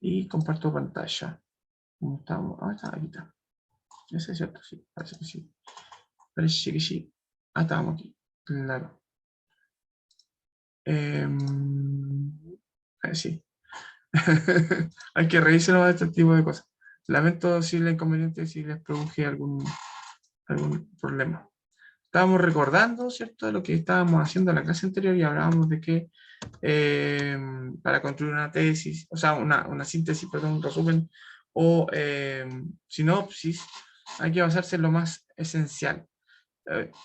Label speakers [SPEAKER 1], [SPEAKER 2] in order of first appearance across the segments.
[SPEAKER 1] Y comparto pantalla. ¿Cómo estamos? Ah, está, aquí está. ¿Ese es cierto? Sí, parece que sí. Parece que sí. Ah, estábamos aquí. Claro. Sí. Hay que reírse de este tipo de cosas. Lamento si les inconveniente, si les produje algún problema. Estábamos recordando, ¿cierto?, de lo que estábamos haciendo en la clase anterior y hablábamos de que para construir una tesis, o sea, una síntesis, perdón, un resumen o sinopsis, hay que basarse en lo más esencial,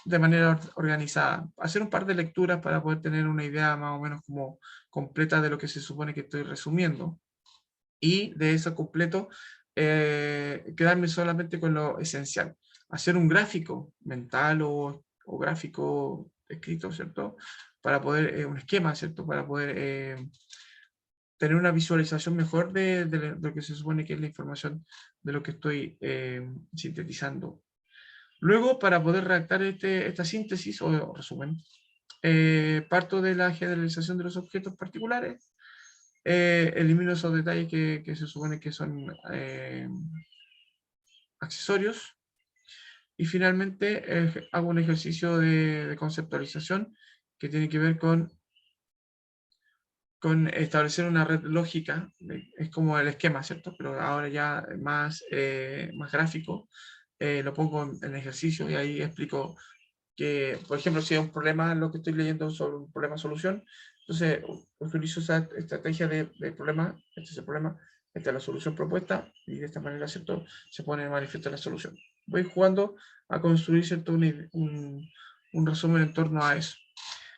[SPEAKER 1] de manera organizada. Hacer un par de lecturas para poder tener una idea más o menos como completa de lo que se supone que estoy resumiendo. Y de eso completo, quedarme solamente con lo esencial. Hacer un gráfico mental o gráfico escrito, ¿cierto? Para poder, un esquema, ¿cierto? Para poder tener una visualización mejor de lo que se supone que es la información de lo que estoy sintetizando. Luego, para poder redactar esta síntesis o resumen, parto de la generalización de los objetos particulares, elimino esos detalles que se supone que son accesorios y finalmente hago un ejercicio de conceptualización que tiene que ver con establecer una red lógica, es como el esquema, ¿cierto? Pero ahora ya más gráfico, lo pongo en ejercicio y ahí explico que, por ejemplo, si hay un problema, lo que estoy leyendo sobre un problema-solución, entonces utilizo esa estrategia de problema, este es el problema, esta es la solución propuesta, y de esta manera, ¿cierto?, se pone en manifiesto la solución. Voy jugando a construir, ¿cierto?, un resumen en torno a eso.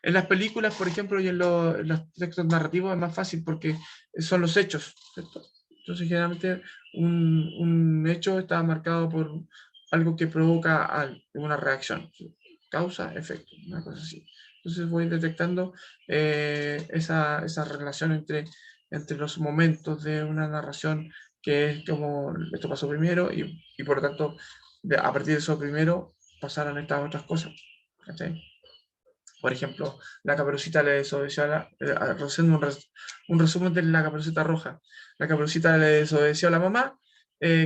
[SPEAKER 1] En las películas, por ejemplo, y en los textos narrativos es más fácil porque son los hechos, ¿cierto? Entonces, generalmente, un hecho está marcado por algo que provoca una reacción. Causa, efecto, una cosa así. Entonces voy detectando esa relación entre los momentos de una narración que es como esto pasó primero y por lo tanto a partir de eso primero pasaron estas otras cosas. ¿Sí? Por ejemplo, la Caperucita le desobedeció haciendo un resumen de la Caperucita Roja. La Caperucita le desobedeció a la mamá,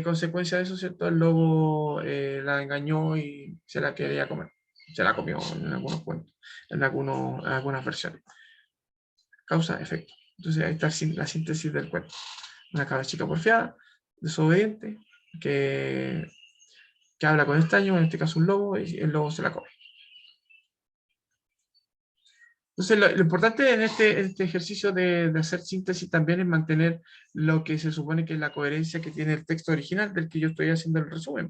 [SPEAKER 1] consecuencia de eso, ¿cierto? El lobo la engañó y se la quería comer. Se la comió en algunos cuentos, en algunas versiones. Causa, efecto. Entonces ahí está la síntesis del cuento. Una cabra chica porfiada, desobediente, que habla con extraños, en este caso un lobo, y el lobo se la come. Entonces, lo importante en este ejercicio de hacer síntesis también es mantener lo que se supone que es la coherencia que tiene el texto original del que yo estoy haciendo el resumen.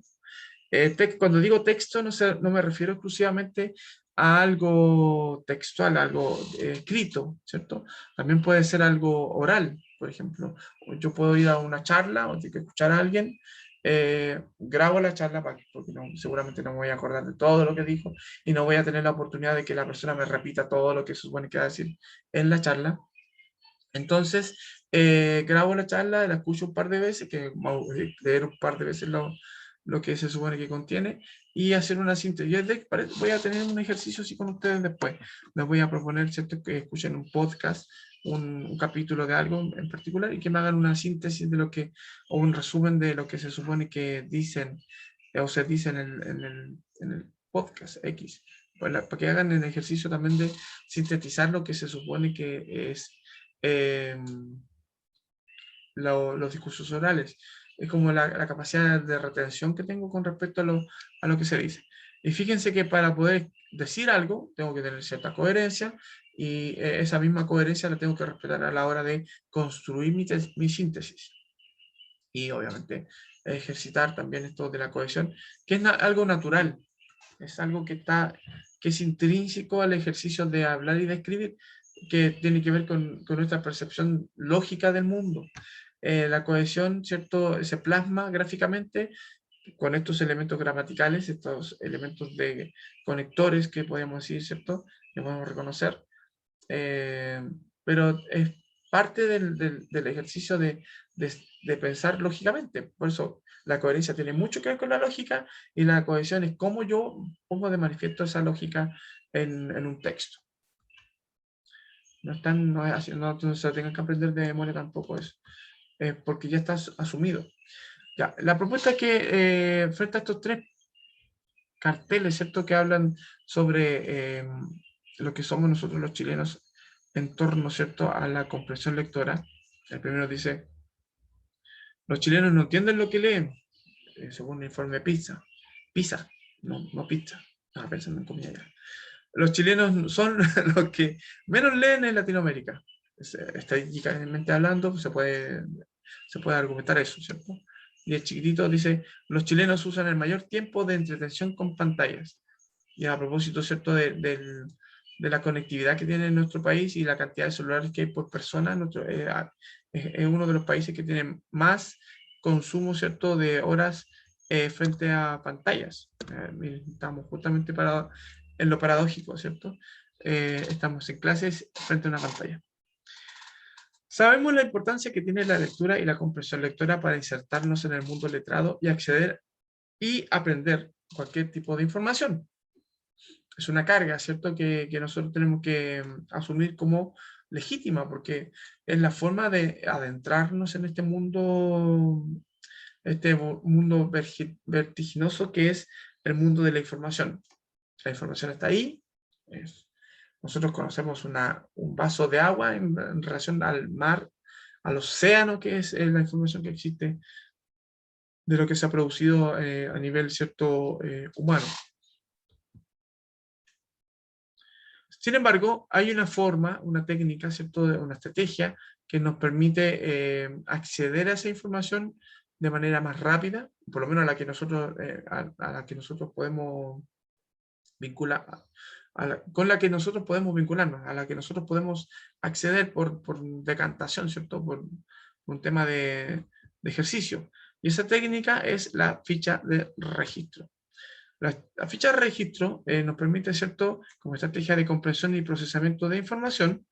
[SPEAKER 1] Cuando digo texto, no me refiero exclusivamente a algo textual, algo escrito, ¿cierto? También puede ser algo oral, por ejemplo. Yo puedo ir a una charla o tengo que escuchar a alguien, grabo la charla porque seguramente no me voy a acordar de todo lo que dijo y no voy a tener la oportunidad de que la persona me repita todo lo que se supone que va a decir en la charla. Entonces, grabo la charla, la escucho un par de veces, que leer un par de veces lo que se supone que contiene y hacer una síntesis. Voy a tener un ejercicio así con ustedes después. Les voy a proponer, ¿cierto?, que escuchen un podcast, un capítulo de algo en particular y que me hagan una síntesis de o un resumen de lo que se supone que dicen o se dice en el podcast X. Para que hagan el ejercicio también de sintetizar lo que se supone que es los discursos orales. Es como la capacidad de retención que tengo con respecto a lo que se dice. Y fíjense que para poder decir algo, tengo que tener cierta coherencia y esa misma coherencia la tengo que respetar a la hora de construir mi síntesis. Y obviamente ejercitar también esto de la cohesión, que es algo natural, es algo que es intrínseco al ejercicio de hablar y de escribir, que tiene que ver con nuestra percepción lógica del mundo. La cohesión, ¿cierto?, se plasma gráficamente con estos elementos gramaticales, estos elementos de conectores que podemos decir, ¿cierto?, que podemos reconocer, pero es parte del ejercicio de pensar lógicamente. Por eso la coherencia tiene mucho que ver con la lógica y la cohesión es cómo yo pongo de manifiesto esa lógica en un texto. No están, no es así, no se lo tengan que aprender de memoria tampoco eso, porque ya está asumido. Ya, la propuesta es que frente a estos tres carteles, ¿cierto?, que hablan sobre lo que somos nosotros los chilenos en torno, ¿cierto?, a la comprensión lectora. El primero dice, los chilenos no entienden lo que leen, según el informe PISA, no pizza, estaba pensando en comida ya. Los chilenos son los que menos leen en Latinoamérica. Estadísticamente hablando, se puede argumentar eso, ¿cierto? Y el chiquitito dice, los chilenos usan el mayor tiempo de entretención con pantallas. Y a propósito, ¿cierto?, de la conectividad que tiene nuestro país y la cantidad de celulares que hay por persona, es uno de los países que tiene más consumo, ¿cierto?, de horas frente a pantallas. Estamos justamente en lo paradójico, ¿cierto? Estamos en clases frente a una pantalla. Sabemos la importancia que tiene la lectura y la comprensión lectora para insertarnos en el mundo letrado y acceder y aprender cualquier tipo de información. Es una carga, ¿cierto?, que nosotros tenemos que asumir como legítima, porque es la forma de adentrarnos en este mundo vertiginoso que es el mundo de la información. La información está ahí. Nosotros conocemos un vaso de agua en relación al mar, al océano, que es la información que existe de lo que se ha producido a nivel, ¿cierto?, humano. Sin embargo, hay una forma, una técnica, ¿cierto?, una estrategia que nos permite acceder a esa información de manera más rápida, por lo menos a la que nosotros podemos vincular, con la que nosotros podemos vincularnos, a la que nosotros podemos acceder por decantación, ¿cierto?, por un tema de ejercicio. Y esa técnica es la ficha de registro. La ficha de registro nos permite, ¿cierto?, como estrategia de comprensión y procesamiento de información,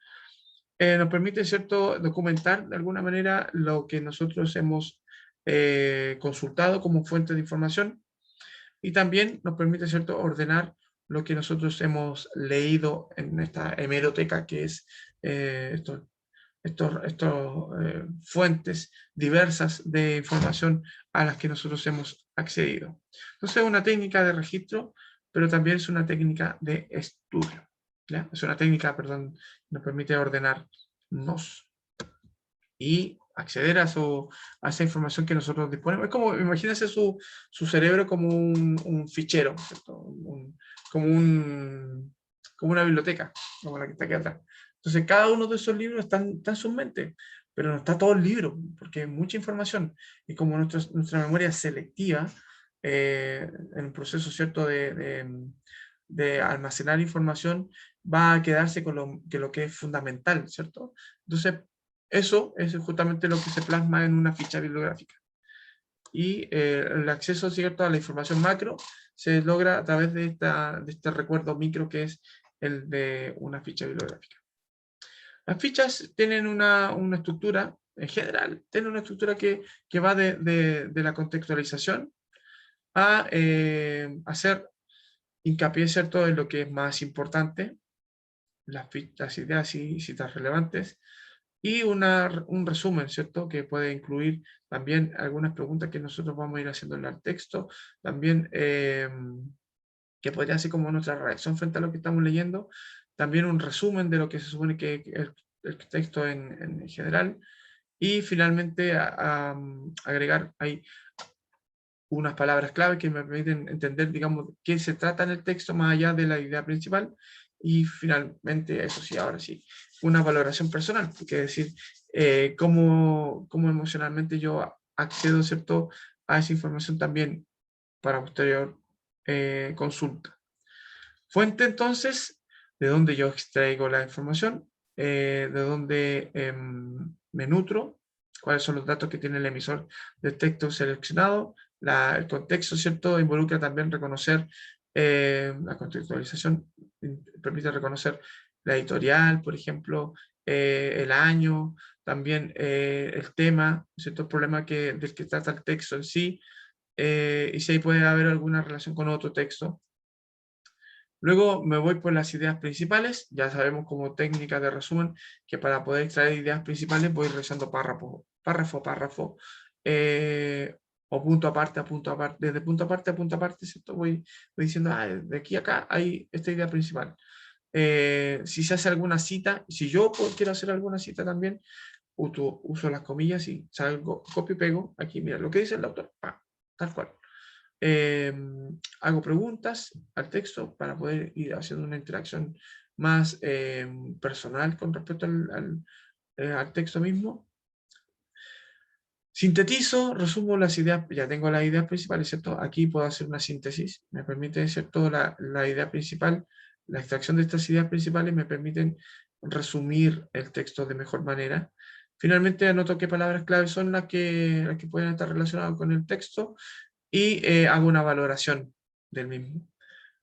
[SPEAKER 1] nos permite, ¿cierto?, documentar de alguna manera lo que nosotros hemos consultado como fuente de información, y también nos permite, ¿cierto?, ordenar lo que nosotros hemos leído en esta hemeroteca, que es estos fuentes diversas de información a las que nosotros hemos accedido. Entonces es una técnica de registro, pero también es una técnica de estudio, ¿ya? Es una técnica, perdón, nos permite ordenarnos y acceder a esa información que nosotros disponemos. Es como, imagínense su cerebro como un fichero, ¿cierto? Como una biblioteca, como la que está aquí atrás. Entonces, cada uno de esos libros está en su mente, pero no está todo el libro, porque hay mucha información. Y como nuestra memoria es selectiva, en un proceso, ¿cierto?, de almacenar información, va a quedarse con lo que es fundamental, ¿cierto? Entonces, eso es justamente lo que se plasma en una ficha bibliográfica. Y el acceso, ¿cierto?, a la información macro se logra a través de este recuerdo micro que es el de una ficha bibliográfica. Las fichas tienen una estructura, en general, tienen una estructura que va de la contextualización a hacer hincapié, ¿cierto?, en lo que es más importante, las ideas y citas relevantes, y un resumen, ¿cierto?, que puede incluir también algunas preguntas que nosotros vamos a ir haciendo en el texto, también que podría ser como nuestra reacción frente a lo que estamos leyendo, también un resumen de lo que se supone que el texto en general, y finalmente agregar ahí unas palabras clave que me permiten entender, digamos, qué se trata en el texto más allá de la idea principal, y finalmente, eso sí, ahora sí, una valoración personal, que decir, cómo emocionalmente yo accedo, ¿cierto?, a esa información también para posterior consulta. Fuente, entonces, de donde yo extraigo la información, de donde me nutro, cuáles son los datos que tiene el emisor del texto seleccionado, el contexto, ¿cierto?, involucra también reconocer la contextualización, permite reconocer la editorial, por ejemplo, el año, también el tema, ¿cierto?, el problema del que trata el texto en sí, y si ahí puede haber alguna relación con otro texto. Luego me voy por las ideas principales. Ya sabemos como técnica de resumen que para poder extraer ideas principales voy realizando párrafo, párrafo, párrafo, o punto aparte a punto aparte, desde punto aparte a punto aparte, ¿cierto? Voy diciendo, de aquí a acá hay esta idea principal. Si se hace alguna cita, si yo quiero hacer alguna cita también, uso las comillas y salgo, copio y pego. Aquí, mira, lo que dice el autor, tal cual. Hago preguntas al texto para poder ir haciendo una interacción más personal con respecto al texto mismo. Sintetizo, resumo las ideas, ya tengo las ideas principales, ¿cierto? Aquí puedo hacer una síntesis, me permite, ¿cierto? La idea principal, la extracción de estas ideas principales me permiten resumir el texto de mejor manera. Finalmente anoto qué palabras clave son las que pueden estar relacionadas con el texto y hago una valoración del mismo.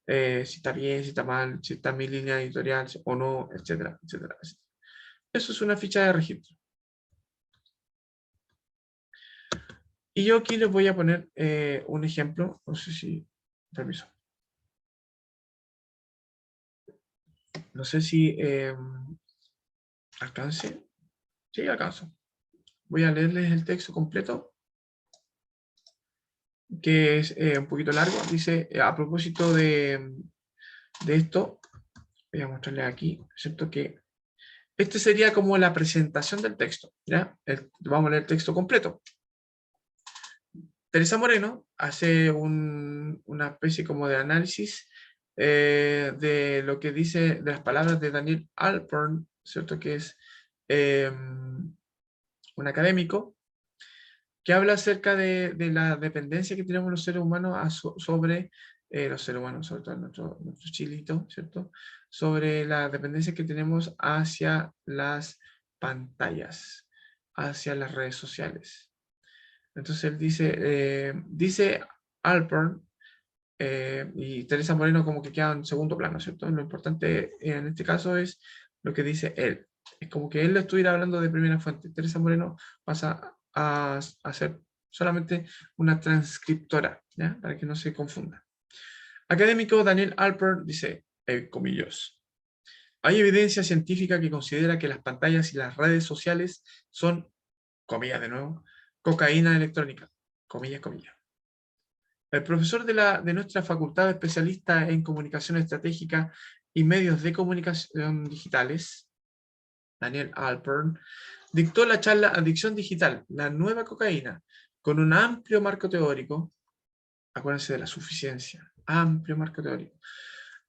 [SPEAKER 1] Si está bien, si está mal, si está en mi línea editorial o no, etcétera, etcétera, etcétera. Eso es una ficha de registro. Y yo aquí les voy a poner un ejemplo, no sé si, permiso, no sé si alcance, sí, alcanzo. Voy a leerles el texto completo, que es un poquito largo. Dice, a propósito de esto, voy a mostrarles aquí, excepto que este sería como la presentación del texto, ¿ya? Vamos a leer el texto completo. Teresa Moreno hace una especie como de análisis de lo que dice, de las palabras de Daniel Alpern, ¿cierto? Que es un académico, que habla acerca de la dependencia que tenemos los seres humanos sobre los seres humanos, sobre todo nuestro chilito, ¿cierto? Sobre la dependencia que tenemos hacia las pantallas, hacia las redes sociales. Entonces él dice Alpern, y Teresa Moreno como que queda en segundo plano, ¿cierto? Lo importante en este caso es lo que dice él. Es como que él estuviera hablando de primera fuente. Teresa Moreno pasa a ser solamente una transcriptora, ¿ya? Para que no se confunda. Académico Daniel Alpern dice, comillas, hay evidencia científica que considera que las pantallas y las redes sociales son, comillas de nuevo, cocaína electrónica, comillas, comillas. El profesor de nuestra facultad especialista en comunicación estratégica y medios de comunicación digitales, Daniel Alpern, dictó la charla Adicción Digital, la nueva cocaína, con un amplio marco teórico. Acuérdense de la suficiencia, amplio marco teórico.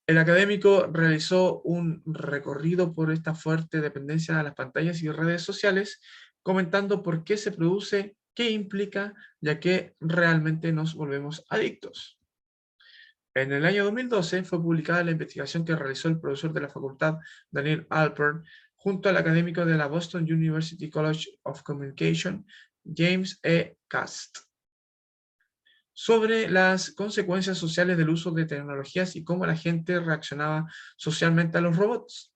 [SPEAKER 1] El académico realizó un recorrido por esta fuerte dependencia de las pantallas y redes sociales, comentando por qué se produce, qué implica, ya que realmente nos volvemos adictos. En el año 2012 fue publicada la investigación que realizó el profesor de la facultad Daniel Alpern junto al académico de la Boston University College of Communication, James E. Cast, sobre las consecuencias sociales del uso de tecnologías y cómo la gente reaccionaba socialmente a los robots.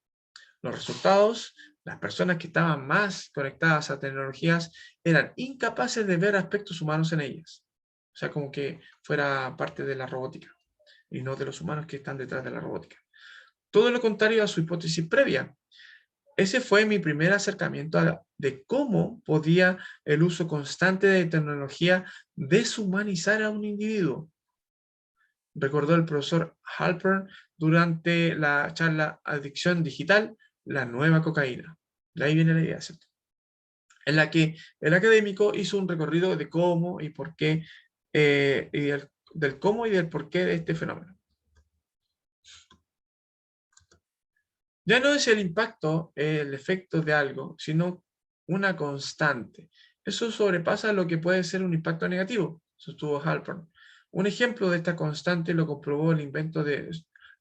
[SPEAKER 1] Los resultados, las personas que estaban más conectadas a tecnologías eran incapaces de ver aspectos humanos en ellas. O sea, como que fuera parte de la robótica y no de los humanos que están detrás de la robótica. Todo lo contrario a su hipótesis previa. Ese fue mi primer acercamiento de cómo podía el uso constante de tecnología deshumanizar a un individuo, recordó el profesor Halpern durante la charla Adicción Digital, la nueva cocaína. De ahí viene la idea, ¿cierto? En la que el académico hizo un recorrido de cómo y por qué, del cómo y del por qué de este fenómeno. Ya no es el impacto, el efecto de algo, sino una constante. Eso sobrepasa lo que puede ser un impacto negativo, sostuvo Halpern. Un ejemplo de esta constante lo comprobó el invento de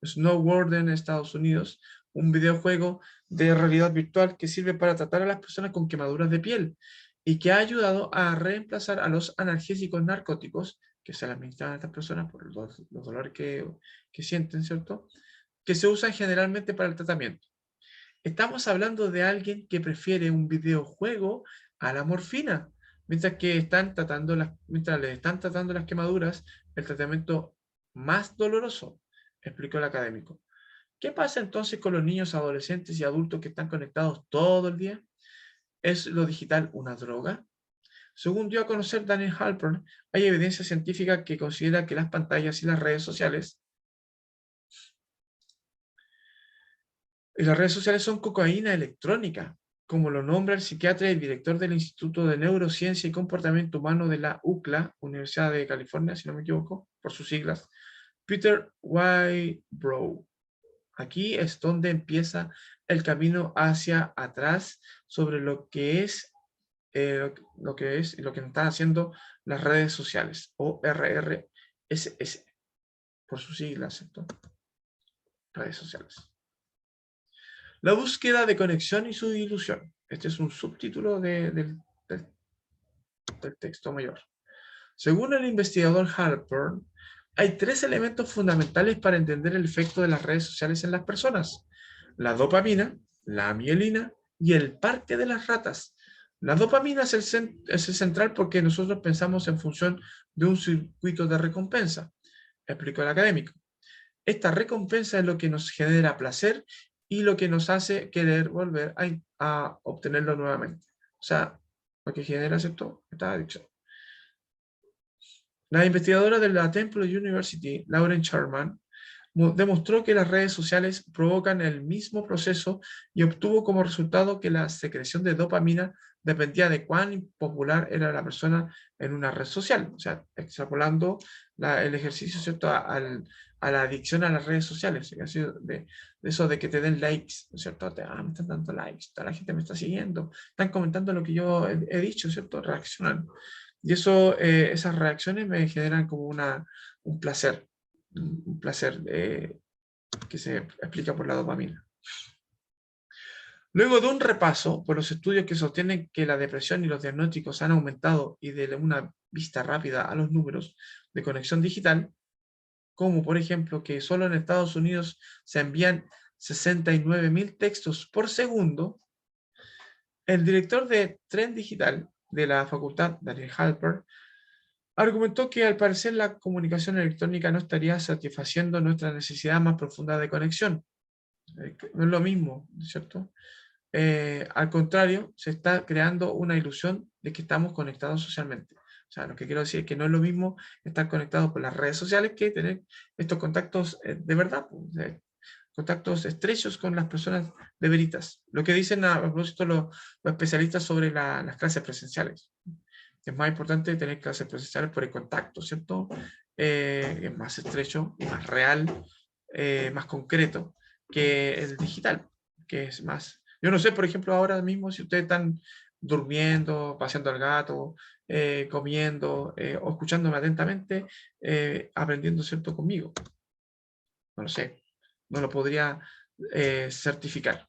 [SPEAKER 1] Snowboard en Estados Unidos, un videojuego de realidad virtual que sirve para tratar a las personas con quemaduras de piel y que ha ayudado a reemplazar a los analgésicos narcóticos que se le administran a estas personas por los dolores que sienten, ¿cierto? Que se usan generalmente para el tratamiento. Estamos hablando de alguien que prefiere un videojuego a la morfina, mientras le están tratando las quemaduras, el tratamiento más doloroso, explicó el académico. ¿Qué pasa entonces con los niños, adolescentes y adultos que están conectados todo el día? ¿Es lo digital una droga? Según dio a conocer Daniel Halpern, hay evidencia científica que considera que las pantallas y las redes sociales son cocaína electrónica, como lo nombra el psiquiatra y el director del Instituto de Neurociencia y Comportamiento Humano de la UCLA, Universidad de California, si no me equivoco, por sus siglas, Peter Whybrow. Aquí es donde empieza el camino hacia atrás sobre lo que es lo que están haciendo las redes sociales, o RRSS, por sus siglas, ¿cierto? Redes sociales. La búsqueda de conexión y su ilusión. Este es un subtítulo del texto mayor. Según el investigador Halpern, hay 3 elementos fundamentales para entender el efecto de las redes sociales en las personas: la dopamina, la mielina y el parque de las ratas. La dopamina es el central porque nosotros pensamos en función de un circuito de recompensa, explicó el académico. Esta recompensa es lo que nos genera placer y lo que nos hace querer volver a obtenerlo nuevamente. O sea, lo que genera esta adicción. La investigadora de la Temple University, Lauren Sherman, demostró que las redes sociales provocan el mismo proceso y obtuvo como resultado que la secreción de dopamina dependía de cuán popular era la persona en una red social. O sea, extrapolando el ejercicio, ¿cierto?, a la adicción a las redes sociales, de eso de que te den likes, ¿cierto? Me están dando likes, toda la gente me está siguiendo, están comentando lo que yo he dicho, ¿cierto? Reaccionan. Y eso, esas reacciones me generan como un placer que se explica por la dopamina. Luego de un repaso por los estudios que sostienen que la depresión y los diagnósticos han aumentado y de una vista rápida a los números de conexión digital, como por ejemplo que solo en Estados Unidos se envían 69.000 textos por segundo, el director de Trend Digital de la facultad, Daniel Halpern, argumentó que al parecer la comunicación electrónica no estaría satisfaciendo nuestra necesidad más profunda de conexión. No es lo mismo, ¿cierto? Al contrario, se está creando una ilusión de que estamos conectados socialmente. O sea, lo que quiero decir es que no es lo mismo estar conectados por las redes sociales que tener estos contactos de verdad, contactos estrechos con las personas de veritas. Lo que dicen a propósito los especialistas sobre las clases presenciales. Es más importante tener clases presenciales por el contacto, ¿cierto? Es más estrecho y más real, más concreto que el digital, que es más. Yo no sé, por ejemplo, ahora mismo si ustedes están durmiendo, paseando al gato, comiendo o escuchándome atentamente, aprendiendo, ¿cierto?, conmigo. No lo sé, no lo podría certificar.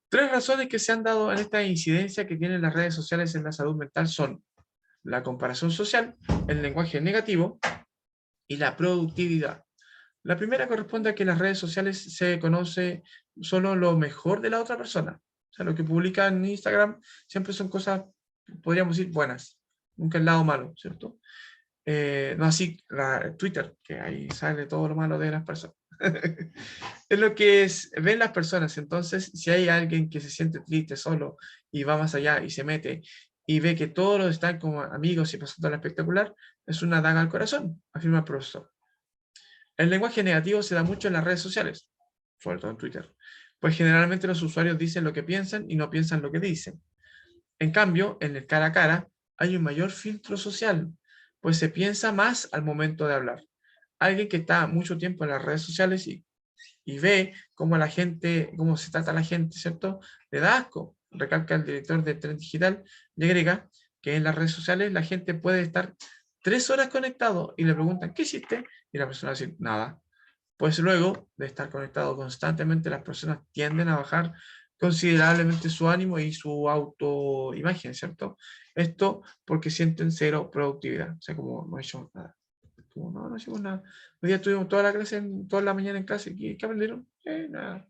[SPEAKER 1] 3 razones que se han dado en esta incidencia que tienen las redes sociales en la salud mental son la comparación social, el lenguaje negativo y la productividad. La primera corresponde a que en las redes sociales se conoce solo lo mejor de la otra persona. O sea, lo que publica en Instagram siempre son cosas, podríamos decir, buenas. Nunca el lado malo, ¿cierto? No así Twitter, que ahí sale todo lo malo de las personas. Es lo que ven las personas. Entonces, si hay alguien que se siente triste solo y va más allá y se mete y ve que todos están como amigos y pasando la espectacular, es una daga al corazón, afirma el profesor. El lenguaje negativo se da mucho en las redes sociales, sobre todo en Twitter, pues generalmente los usuarios dicen lo que piensan y no piensan lo que dicen. En cambio, en el cara a cara hay un mayor filtro social, pues se piensa más al momento de hablar. Alguien que está mucho tiempo en las redes sociales y ve cómo la gente, cómo se trata a la gente, ¿cierto?, le da asco. Recalca el director de Trend Digital, le agrega que en las redes sociales la gente puede estar 3 horas conectado y le preguntan, ¿qué hiciste? Y la persona dice, nada. Pues luego de estar conectado constantemente, las personas tienden a bajar considerablemente su ánimo y su autoimagen, ¿cierto? Esto porque sienten cero productividad, o sea, como no he hecho nada. Como, no hicimos nada. Hoy día estuvimos toda la clase, toda la mañana en clase. ¿Qué aprendieron? Nada.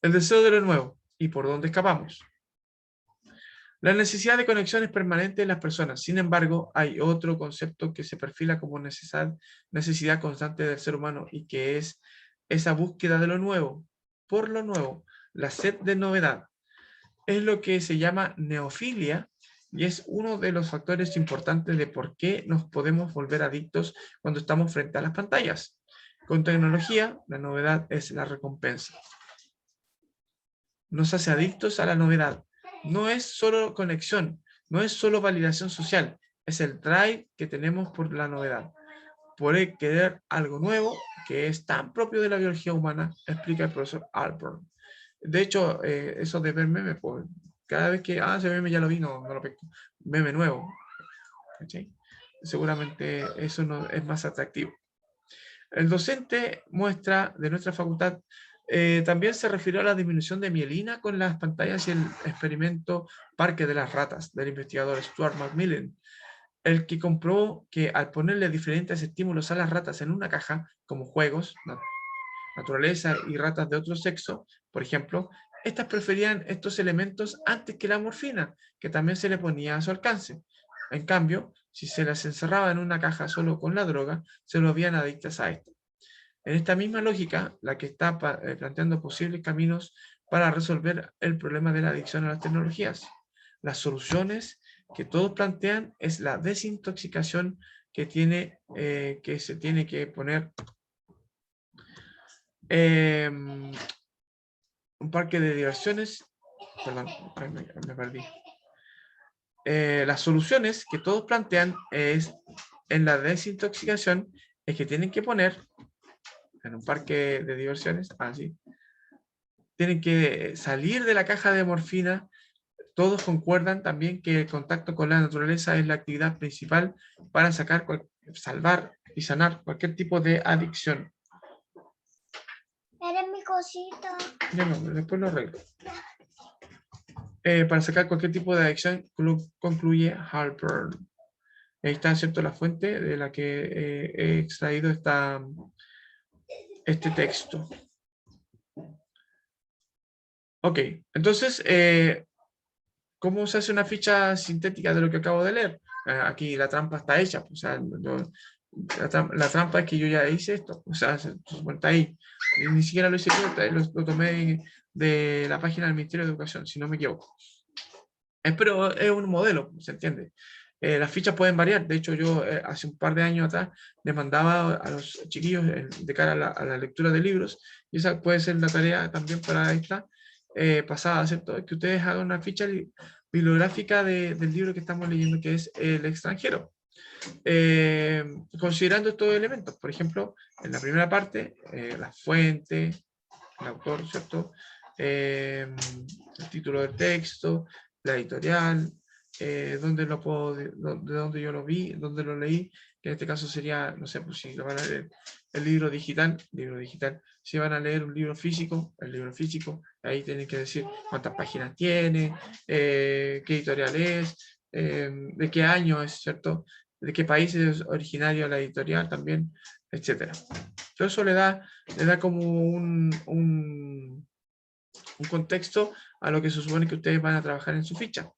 [SPEAKER 1] El deseo de lo nuevo. ¿Y por dónde escapamos? La necesidad de conexión es permanente en las personas. Sin embargo, hay otro concepto que se perfila como necesidad constante del ser humano y que es esa búsqueda de lo nuevo, por lo nuevo, la sed de novedad. Es lo que se llama neofilia y es uno de los factores importantes de por qué nos podemos volver adictos cuando estamos frente a las pantallas. Con tecnología, la novedad es la recompensa. Nos hace adictos a la novedad. No es solo conexión, no es solo validación social, es el drive que tenemos por la novedad, por el querer algo nuevo que es tan propio de la biología humana, explica el profesor Alpern. De hecho, eso de ver memes, pues, cada vez que, ese meme ya lo vi, no lo pesco, meme nuevo, ¿sí? Seguramente eso no, es más atractivo. El docente muestra de nuestra facultad también se refirió a la disminución de mielina con las pantallas y el experimento Parque de las Ratas del investigador Stuart Macmillan, el que comprobó que al ponerle diferentes estímulos a las ratas en una caja, como juegos, naturaleza y ratas de otro sexo, por ejemplo, estas preferían estos elementos antes que la morfina, que también se le ponía a su alcance. En cambio, si se las encerraba en una caja solo con la droga, se volvían adictas a esto. En esta misma lógica, la que está planteando posibles caminos para resolver el problema de la adicción a las tecnologías. Las soluciones que todos plantean es la desintoxicación que se tiene que poner un parque de diversiones, perdón, me perdí. Las soluciones que todos plantean es en la desintoxicación es que tienen que poner en un parque de diversiones, así, tienen que salir de la caja de morfina. Todos concuerdan también que el contacto con la naturaleza es la actividad principal para salvar y sanar cualquier tipo de adicción.
[SPEAKER 2] Eres mi cosita.
[SPEAKER 1] Ya no, después lo arreglo. Para sacar cualquier tipo de adicción, concluye Harper. Ahí está, ¿cierto?, la fuente de la que he extraído este texto. Ok, entonces, ¿cómo se hace una ficha sintética de lo que acabo de leer? Aquí la trampa está hecha, o sea, la trampa es que yo ya hice esto, o sea, está ahí. Y ni siquiera lo hice yo, lo tomé de la página del Ministerio de Educación, si no me equivoco. Pero es un modelo, ¿se entiende? Las fichas pueden variar. De hecho, yo hace un par de años atrás les mandaba a los chiquillos de cara a la lectura de libros, y esa puede ser la tarea también para esta pasada, ¿cierto? Que ustedes hagan una ficha bibliográfica del libro que estamos leyendo, que es El extranjero. Considerando estos elementos, por ejemplo, en la primera parte, la fuente, el autor, ¿cierto? El título del texto, la editorial, dónde lo puedo, de dónde yo lo vi, dónde lo leí, que en este caso sería, no sé, pues si lo van a leer el libro digital, si van a leer un libro físico, el libro físico, ahí tienen que decir cuántas páginas tiene, qué editorial es, de qué año es, ¿cierto? De qué país es originario la editorial también, etcétera. Todo eso le da como un contexto a lo que se supone que ustedes van a trabajar en su ficha.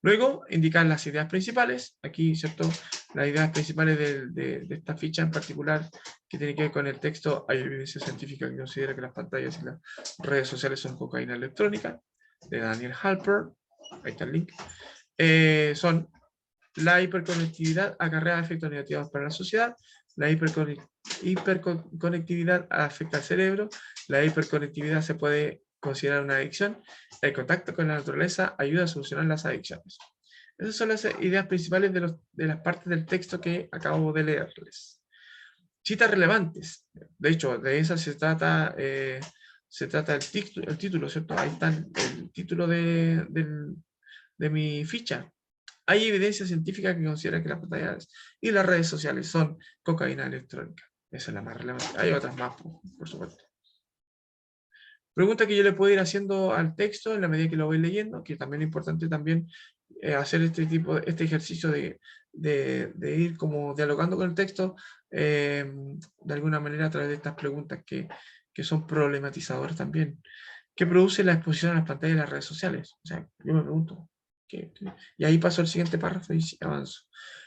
[SPEAKER 1] Luego, indicar las ideas principales. Aquí, ¿cierto? Las ideas principales de esta ficha en particular, que tiene que ver con el texto. Hay evidencia científica que considera que las pantallas y las redes sociales son cocaína electrónica, de Daniel Halper. Ahí está el link. Son la hiperconectividad acarrea efectos negativos para la sociedad. La hiperconectividad afecta al cerebro. La hiperconectividad se puede considerar una adicción. El contacto con la naturaleza ayuda a solucionar las adicciones. Esas son las ideas principales de las partes del texto que acabo de leerles. Citas relevantes. De hecho, de esas se trata el título, ¿cierto? Ahí está el título de mi ficha. Hay evidencia científica que considera que las pantallas y las redes sociales son cocaína electrónica. Esa es la más relevante. Hay otras más, por supuesto. Pregunta que yo le puedo ir haciendo al texto en la medida que lo voy leyendo, que también es importante también hacer este ejercicio de ir como dialogando con el texto de alguna manera a través de estas preguntas que son problematizadoras también. ¿Qué produce la exposición a las pantallas y las redes sociales? O sea, yo me pregunto, Y ahí paso al siguiente párrafo y avanzo.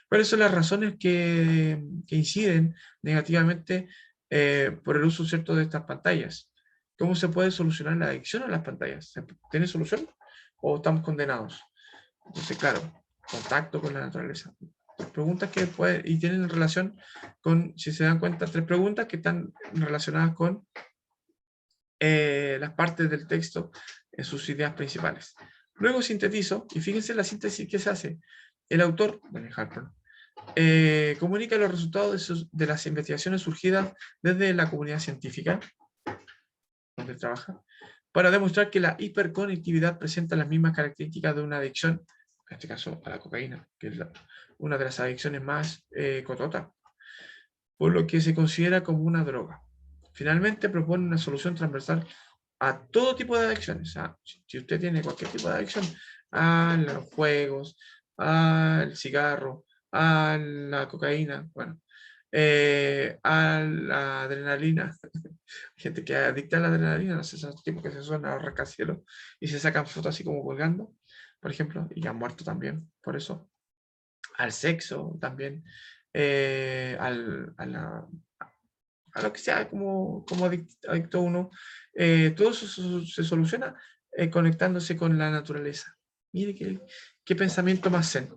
[SPEAKER 1] ¿Cuáles son las razones que inciden negativamente por el uso cierto de estas pantallas? ¿Cómo se puede solucionar la adicción a las pantallas? ¿Tiene solución o estamos condenados? Entonces, claro, contacto con la naturaleza. Preguntas que y tienen relación con, si se dan cuenta, 3 preguntas que están relacionadas con las partes del texto en sus ideas principales. Luego sintetizo, y fíjense la síntesis que se hace. El autor, Daniel Harper, comunica los resultados de las investigaciones surgidas desde la comunidad científica, donde trabaja, para demostrar que la hiperconectividad presenta las mismas características de una adicción, en este caso a la cocaína, que es una de las adicciones más cototas, por lo que se considera como una droga. Finalmente propone una solución transversal a todo tipo de adicciones. Si usted tiene cualquier tipo de adicción, a los juegos, al cigarro, a la cocaína, bueno, a la adrenalina. Hay gente que es adicta a la adrenalina, no sé, esos tipos que se suenan a los rascacielos y se sacan fotos así como colgando, por ejemplo, y que han muerto también, por eso. Al sexo también, a lo que sea como adicto uno, todo eso se soluciona conectándose con la naturaleza. Mire qué pensamiento más zen.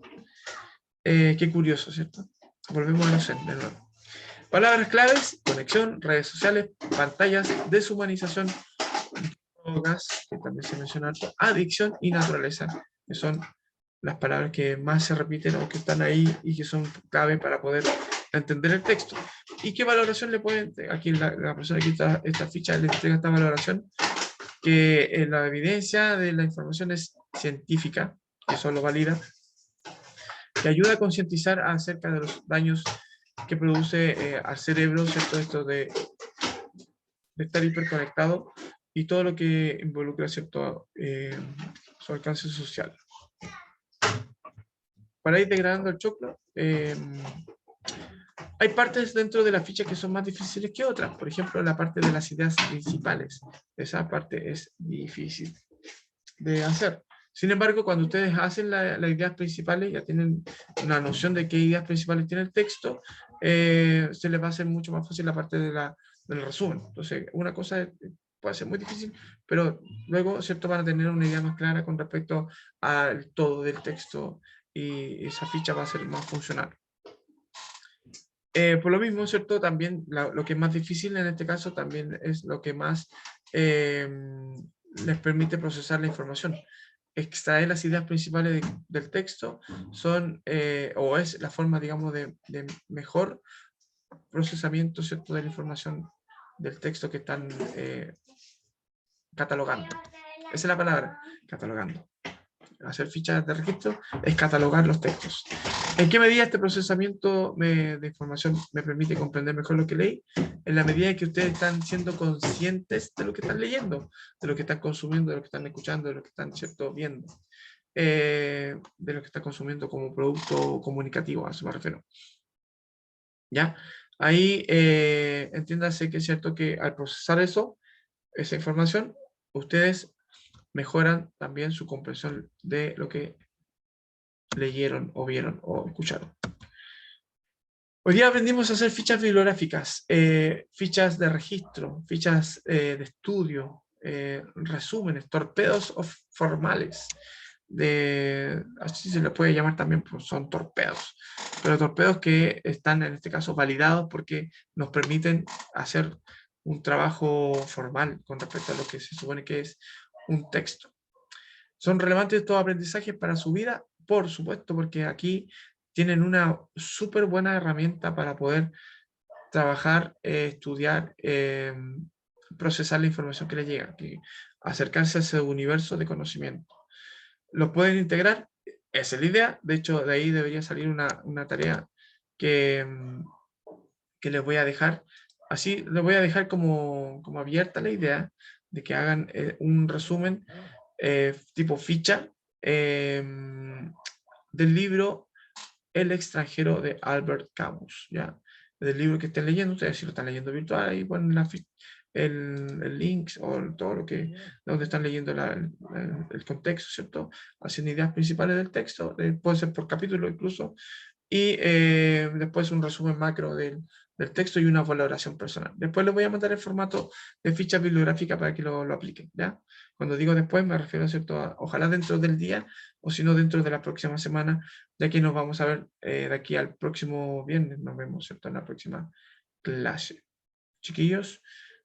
[SPEAKER 1] Qué curioso, ¿cierto? Volvemos a lo zen de nuevo. Palabras claves: conexión, redes sociales, pantallas, deshumanización, drogas, que también se menciona, adicción y naturaleza, que son las palabras que más se repiten o que están ahí y que son clave para poder entender el texto. ¿Y qué valoración le pueden? Aquí la persona que está esta ficha le entrega esta valoración, que la evidencia de la información es científica, que eso lo valida, que ayuda a concientizar acerca de los daños que produce al cerebro, ¿cierto? Esto de estar hiperconectado y todo lo que involucra, ¿cierto? Su alcance social. Para ir degradando el choclo, hay partes dentro de la ficha que son más difíciles que otras. Por ejemplo, la parte de las ideas principales. Esa parte es difícil de hacer. Sin embargo, cuando ustedes hacen las ideas principales, ya tienen una noción de qué ideas principales tiene el texto, se les va a hacer mucho más fácil la parte del resumen. Entonces, una cosa puede ser muy difícil, pero luego, ¿cierto?, van a tener una idea más clara con respecto al todo del texto y esa ficha va a ser más funcional. Por lo mismo, ¿cierto? También lo que es más difícil en este caso también es lo que más les permite procesar la información. Extraer las ideas principales del texto son, o es la forma, digamos, de mejor procesamiento, ¿cierto?, de la información del texto que están catalogando. Esa es la palabra, catalogando. Hacer fichas de registro es catalogar los textos. ¿En qué medida este procesamiento de información me permite comprender mejor lo que leí? En la medida en que ustedes están siendo conscientes de lo que están leyendo, de lo que están consumiendo, de lo que están escuchando, de lo que están, ¿cierto?, viendo, de lo que están consumiendo como producto comunicativo, a eso me refiero. ¿Ya? Ahí entiéndase que es cierto que al procesar esa información, ustedes mejoran también su comprensión de lo que leyeron o vieron o escucharon. Hoy día aprendimos a hacer fichas bibliográficas, fichas de registro, fichas de estudio, resúmenes, torpedos formales. Así se les puede llamar también, pues son torpedos, pero torpedos que están en este caso validados porque nos permiten hacer un trabajo formal con respecto a lo que se supone que es un texto. ¿Son relevantes estos aprendizajes para su vida? Por supuesto, porque aquí tienen una súper buena herramienta para poder trabajar, estudiar, procesar la información que les llega, acercarse a ese universo de conocimiento. ¿Lo pueden integrar? Esa es la idea. De hecho, de ahí debería salir una tarea que les voy a dejar. Así, les voy a dejar como abierta la idea de que hagan un resumen tipo ficha del libro El extranjero de Albert Camus, ¿ya? Del libro que estén leyendo, ustedes si lo están leyendo virtual, ahí ponen el link o todo lo que, donde están leyendo el contexto, ¿cierto? Hacen ideas principales del texto, puede ser por capítulo incluso, y después un resumen macro del texto y una valoración personal. Después les voy a mandar el formato de ficha bibliográfica para que lo apliquen, ¿ya? Cuando digo después me refiero, ¿cierto? Ojalá dentro del día o si no dentro de la próxima semana, ya que nos vamos a ver de aquí al próximo viernes, nos vemos, ¿cierto? En la próxima clase. Chiquillos,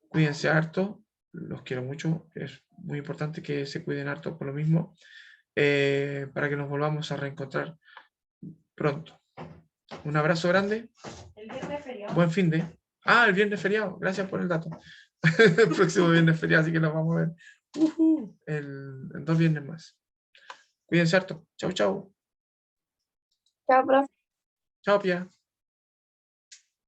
[SPEAKER 1] cuídense harto, los quiero mucho, es muy importante que se cuiden harto por lo mismo, para que nos volvamos a reencontrar pronto. Un abrazo grande.
[SPEAKER 2] El viernes feriado.
[SPEAKER 1] Buen fin de. El viernes feriado. Gracias por el dato. El próximo viernes feriado, así que nos vamos a ver en 2 viernes más. Cuídense harto. Chau, chau.
[SPEAKER 2] Chao, profe.
[SPEAKER 1] Chao, Pia.